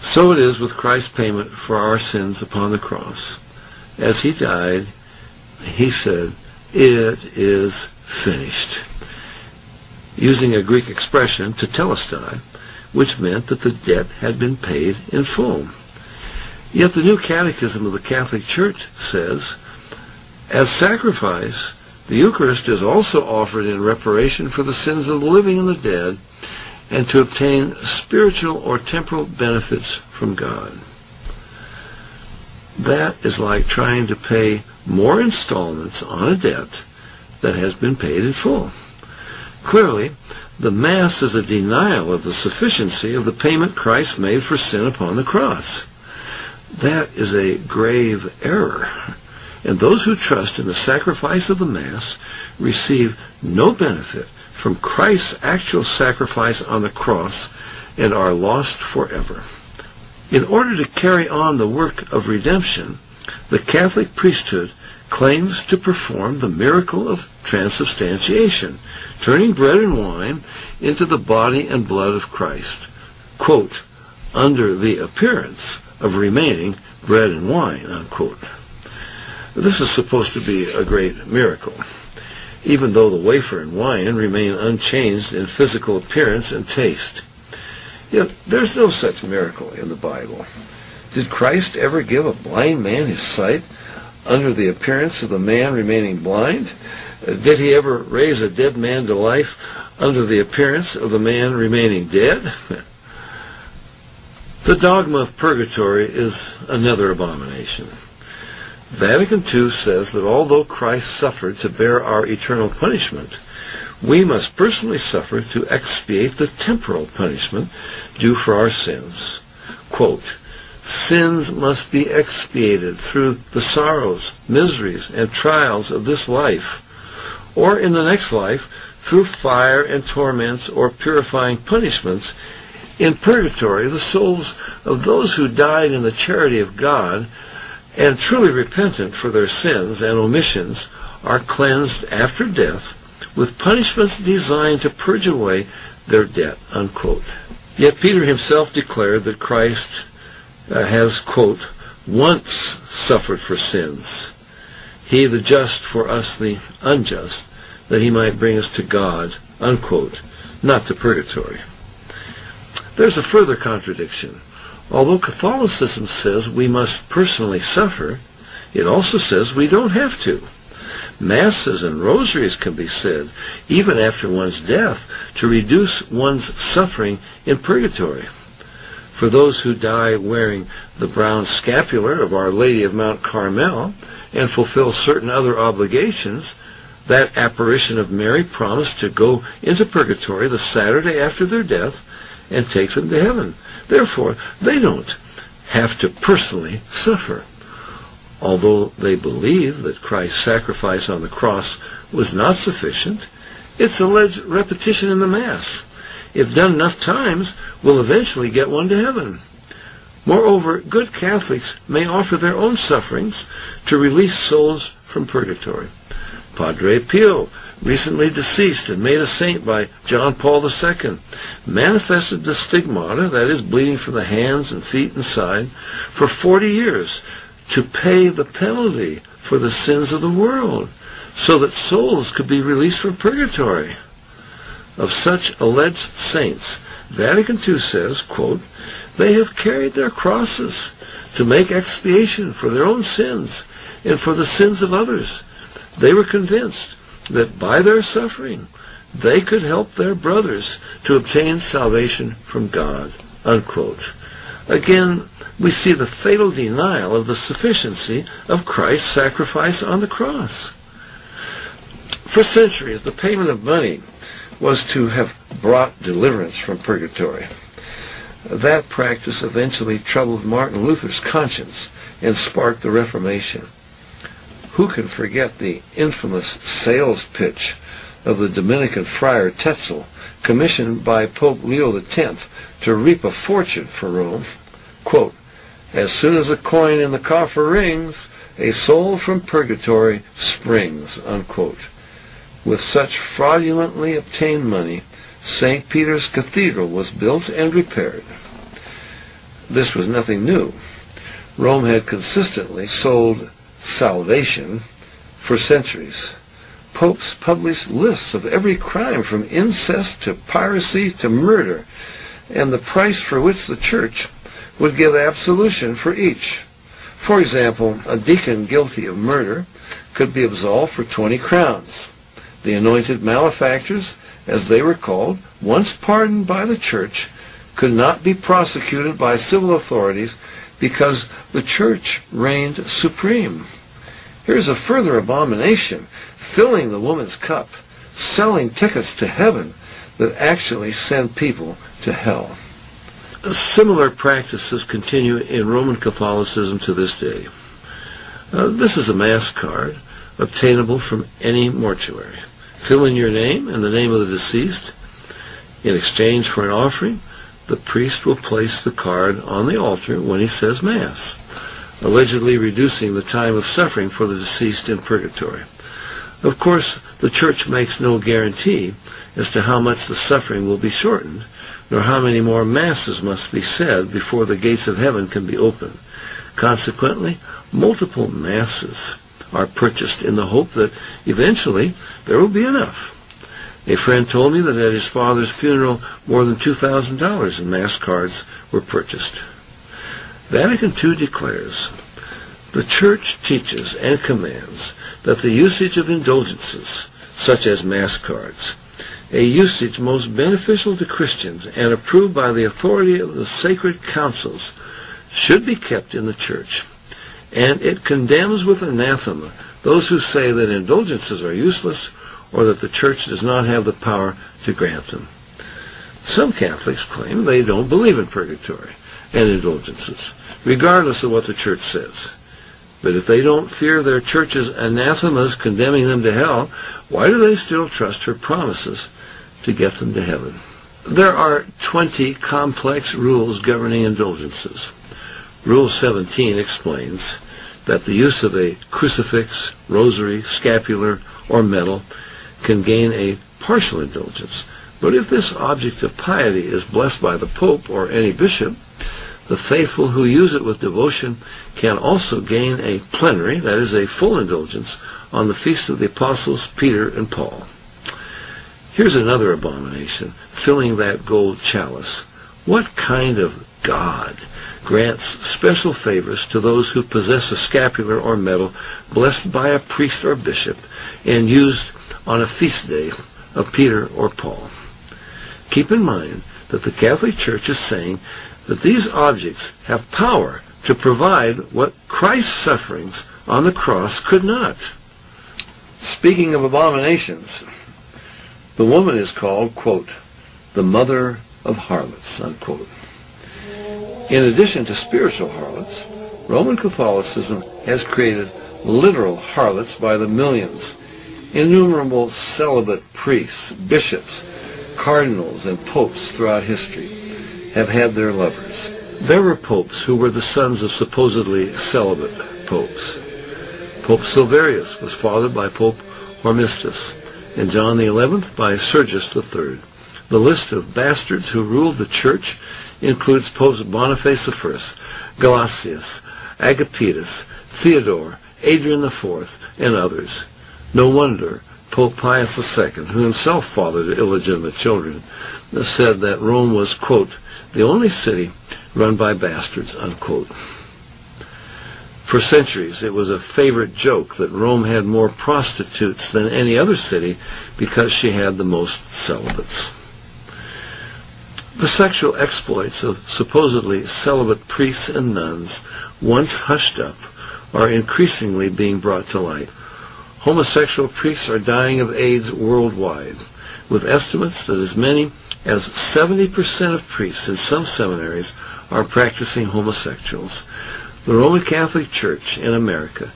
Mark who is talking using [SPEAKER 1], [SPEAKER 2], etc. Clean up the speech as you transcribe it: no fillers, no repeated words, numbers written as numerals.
[SPEAKER 1] So it is with Christ's payment for our sins upon the cross. As he died, he said, "It is finished," using a Greek expression, tetelestai, which meant that the debt had been paid in full. Yet the New Catechism of the Catholic Church says, as sacrifice, the Eucharist is also offered in reparation for the sins of the living and the dead, and to obtain spiritual or temporal benefits from God. That is like trying to pay more installments on a debt that has been paid in full. Clearly, the Mass is a denial of the sufficiency of the payment Christ made for sin upon the cross. That is a grave error, and those who trust in the sacrifice of the Mass receive no benefit from Christ's actual sacrifice on the cross and are lost forever. In order to carry on the work of redemption, the Catholic priesthood claims to perform the miracle of transubstantiation, turning bread and wine into the body and blood of Christ, quote, under the appearance of remaining bread and wine, unquote. This is supposed to be a great miracle, even though the wafer and wine remain unchanged in physical appearance and taste. Yet there's no such miracle in the Bible. Did Christ ever give a blind man his sight under the appearance of the man remaining blind? Did he ever raise a dead man to life under the appearance of the man remaining dead? The dogma of purgatory is another abomination. Vatican II says that although Christ suffered to bear our eternal punishment, we must personally suffer to expiate the temporal punishment due for our sins. Quote, sins must be expiated through the sorrows, miseries, and trials of this life, or in the next life through fire and torments or purifying punishments. In purgatory, the souls of those who died in the charity of God and truly repentant for their sins and omissions are cleansed after death with punishments designed to purge away their debt, unquote. Yet Peter himself declared that Christ has, quote, once suffered for sins, he the just for us the unjust, that he might bring us to God, unquote, not to purgatory. There's a further contradiction. Although Catholicism says we must personally suffer, it also says we don't have to. Masses and rosaries can be said, even after one's death, to reduce one's suffering in purgatory. For those who die wearing the brown scapular of Our Lady of Mount Carmel and fulfill certain other obligations, that apparition of Mary promised to go into purgatory the Saturday after their death and take them to heaven. Therefore, they don't have to personally suffer. Although they believe that Christ's sacrifice on the cross was not sufficient, its alleged repetition in the Mass, if done enough times, will eventually get one to heaven. Moreover, good Catholics may offer their own sufferings to release souls from purgatory. Padre Pio, recently deceased and made a saint by John Paul II, manifested the stigmata, that is, bleeding from the hands and feet and side, for 40 years to pay the penalty for the sins of the world, so that souls could be released from purgatory. Of such alleged saints, Vatican II says, quote, they have carried their crosses to make expiation for their own sins and for the sins of others. They were convinced that by their suffering they could help their brothers to obtain salvation from God, unquote. Again, we see the fatal denial of the sufficiency of Christ's sacrifice on the cross. For centuries, the payment of money was to have brought deliverance from purgatory. That practice eventually troubled Martin Luther's conscience and sparked the Reformation. Who can forget the infamous sales pitch of the Dominican friar Tetzel, commissioned by Pope Leo X to reap a fortune for Rome? Quote, as soon as the coin in the coffer rings, a soul from purgatory springs, unquote. With such fraudulently obtained money, St. Peter's Cathedral was built and repaired. this was nothing new. Rome had consistently sold salvation for centuries. Popes published lists of every crime from incest to piracy to murder, and the price for which the church would give absolution for each. For example, a deacon guilty of murder could be absolved for 20 crowns. The anointed malefactors, as they were called, once pardoned by the church, could not be prosecuted by civil authorities because the church reigned supreme. Here's a further abomination: filling the woman's cup, selling tickets to heaven that actually send people to hell. Similar practices continue in Roman Catholicism to this day. This is a Mass card obtainable from any mortuary. Fill in your name and the name of the deceased. In exchange for an offering, the priest will place the card on the altar when he says Mass, allegedly reducing the time of suffering for the deceased in purgatory. Of course, the Church makes no guarantee as to how much the suffering will be shortened, nor how many more Masses must be said before the gates of heaven can be opened. Consequently, multiple Masses are purchased in the hope that eventually there will be enough. A friend told me that at his father's funeral more than $2,000 in Mass cards were purchased. Vatican II declares, "The Church teaches and commands that the usage of indulgences, such as Mass cards, a usage most beneficial to Christians and approved by the authority of the sacred councils, should be kept in the Church, and it condemns with anathema those who say that indulgences are useless or that the Church does not have the power to grant them." Some Catholics claim they don't believe in purgatory and indulgences, regardless of what the Church says. But if they don't fear their Church's anathemas condemning them to hell, why do they still trust her promises to get them to heaven? There are 20 complex rules governing indulgences. Rule 17 explains that the use of a crucifix, rosary, scapular, or medal can gain a partial indulgence. But if this object of piety is blessed by the Pope or any bishop, the faithful who use it with devotion can also gain a plenary, that is, a full indulgence, on the feast of the Apostles Peter and Paul. Here's another abomination: filling that gold chalice. What kind of God grants special favors to those who possess a scapular or medal blessed by a priest or bishop and used on a feast day of Peter or Paul? Keep in mind that the Catholic Church is saying that these objects have power to provide what Christ's sufferings on the cross could not. Speaking of abominations, the woman is called, quote, the mother of harlots, unquote. In addition to spiritual harlots, Roman Catholicism has created literal harlots by the millions. Innumerable celibate priests, bishops, cardinals, and popes throughout history have had their lovers. There were popes who were the sons of supposedly celibate popes. Pope Silverius was fathered by Pope Hormisdas, and John the XI by Sergius III. The list of bastards who ruled the Church includes Popes Boniface I, Gelasius, Agapetus, Theodore, Adrian IV, and others. No wonder Pope Pius II, who himself fathered illegitimate children, said that Rome was, quote, the only city run by bastards, unquote. For centuries, it was a favorite joke that Rome had more prostitutes than any other city because she had the most celibates. The sexual exploits of supposedly celibate priests and nuns, once hushed up, are increasingly being brought to light. Homosexual priests are dying of AIDS worldwide, with estimates that as many as 70% of priests in some seminaries are practicing homosexuals. The Roman Catholic Church in America